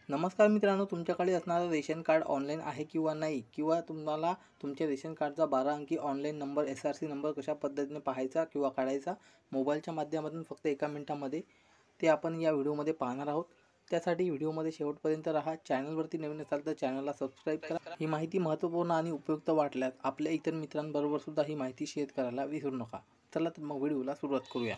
नमस्कार मित्रांनो, तुमच्याकडे असणारं रेशन कार्ड ऑनलाईन आहे किंवा नाही, किंवा तुम्हाला तुमच्या रेशन कार्डचा 12 अंकी ऑनलाईन नंबर SRC नंबर कशा पद्धतीने पाहायचा किंवा काढायचा मोबाईलच्या माध्यमातून फक्त 1 मिनिटामध्ये, ते आपण या व्हिडिओमध्ये पाहणार आहोत। त्यासाठी व्हिडिओमध्ये शेवटपर्यंत राहा। चॅनलवरती नवीन असाल तर चॅनलला सबस्क्राईब करा। ही माहिती महत्त्वपूर्ण आणि उपयुक्त वाटल्यास आपल्या इतर मित्रांबरोबर सुद्धा ही माहिती शेअर करायला विसरू नका। चला तर मग व्हिडिओला सुरुवात करूया।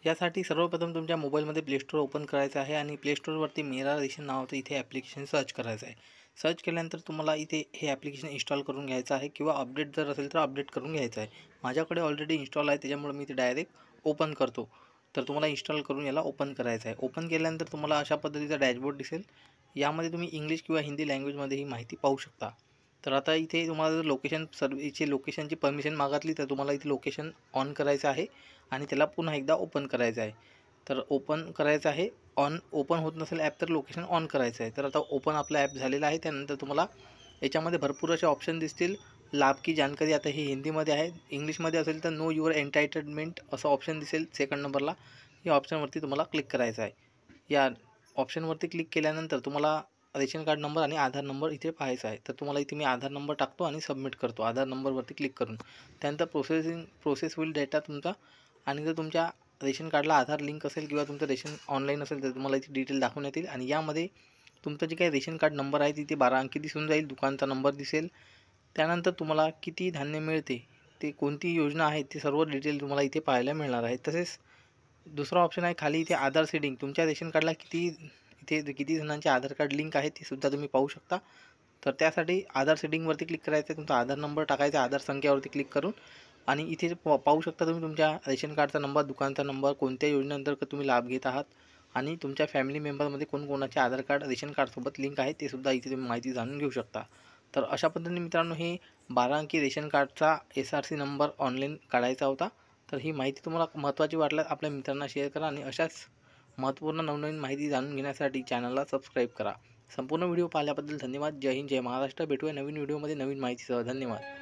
यासाठी सर्वप्रथम तुमच्या मोबाईलमध्ये प्ले स्टोअर ओपन करायचं आहे आणि प्ले स्टोअरवरती मेरा रेशन नावाचं इथे ॲप्लिकेशन सर्च करायचं आहे। सर्च केल्यानंतर तुम्हाला इथे हे ॲप्लिकेशन इन्स्टॉल करून घ्यायचं आहे किंवा अपडेट जर असेल तर अपडेट करून घ्यायचं आहे। माझ्याकडे ऑलरेडी इन्स्टॉल आहे, त्याच्यामुळे मी ते डायरेक्ट ओपन करतो। तर तुम्हाला इन्स्टॉल करून याला ओपन करायचं आहे। ओपन केल्यानंतर तुम्हाला अशा पद्धतीचा डॅशबोर्ड दिसेल। यामध्ये तुम्ही इंग्लिश किंवा हिंदी लँग्वेजमध्ये ही माहिती पाहू शकता। तर आता इथे तुम्हाला जर लोकेशन सर्व्हिसची लोकेशनची परमिशन मागितली तर तुम्हाला इथे लोकेशन ऑन करायचं आहे आणि त्याला पुन्हा एकदा ओपन करायचं आहे। तर ओपन करायचं आहे, ओपन होत नसेल ॲप तर लोकेशन ऑन करायचं आहे। तर आता ओपन आपलं ॲप झालेलं आहे। त्यानंतर तुम्हाला याच्यामध्ये भरपूर असे ऑप्शन दिसतील। लाभ की जानकारी आता ही हिंदीमध्ये आहे, इंग्लिशमध्ये असेल तर नो युअर एंटाइटलमेंट असं ऑप्शन दिसेल सेकंड नंबरला। या ऑप्शनवरती तुम्हाला क्लिक करायचं आहे। या ऑप्शनवरती क्लिक केल्यानंतर तुम्हाला रेशन कार्ड नंबर आणि आधार नंबर इथे पाहायचा आहे। तर तुम्हाला इथे मी आधार नंबर टाकतो आणि सबमिट करतो आधार नंबरवरती क्लिक करून। त्यानंतर प्रोसेस होईल डेटा तुमचा, आणि जर तुमच्या रेशन कार्डला आधार लिंक असेल किंवा तुमचं रेशन ऑनलाईन असेल तर तुम्हाला इथे डिटेल दाखवण्यात येईल। आणि यामध्ये तुमचं जे काही रेशन कार्ड नंबर आहे तिथे 12 अंकी दिसून जाईल, दुकानचा नंबर दिसेल। त्यानंतर तुम्हाला किती धान्य मिळते, ते कोणती योजना आहे, ते सर्व डिटेल तुम्हाला इथे पाहायला मिळणार आहे। तसेच दुसरा ऑप्शन आहे खाली इथे आधार सेटिंग, तुमच्या रेशन कार्डला किती जणांचे आधार कार्ड लिंक आहे ते सुद्धा तुम्ही पाहू शकता। तर त्यासाठी आधार सेटिंगवरती क्लिक करायचं आहे, तुमचा आधार नंबर टाकायचा आधार संख्यावरती क्लिक करून, आणि इथे पाहू शकता तुम्ही तुमच्या रेशन कार्डचा नंबर, दुकानचा नंबर, कोणत्या योजनेअंतर्गत तुम्ही लाभ घेत आहात, आणि तुमच्या फॅमिली मेंबरमध्ये कोणकोणाचे आधार कार्ड रेशन कार्डसोबत लिंक आहे ते सुद्धा इथे तुम्ही माहिती जाणून घेऊ शकता। तर अशा पद्धतीने मित्रांनो हे 12 अंकी रेशन कार्डचा SRC नंबर ऑनलाईन काढायचा होता। तर ही माहिती तुम्हाला महत्त्वाची वाटल्यास आपल्या मित्रांना शेअर करा आणि अशाच महत्त्वपूर्ण नवनवीन माहिती जाणून घेण्यासाठी चॅनलला सबस्क्राईब करा। संपूर्ण व्हिडिओ पाहिल्याबद्दल धन्यवाद। जय हिंद, जय महाराष्ट्र। भेटूया नवीन व्हिडिओमध्ये नवीन माहितीसह। धन्यवाद।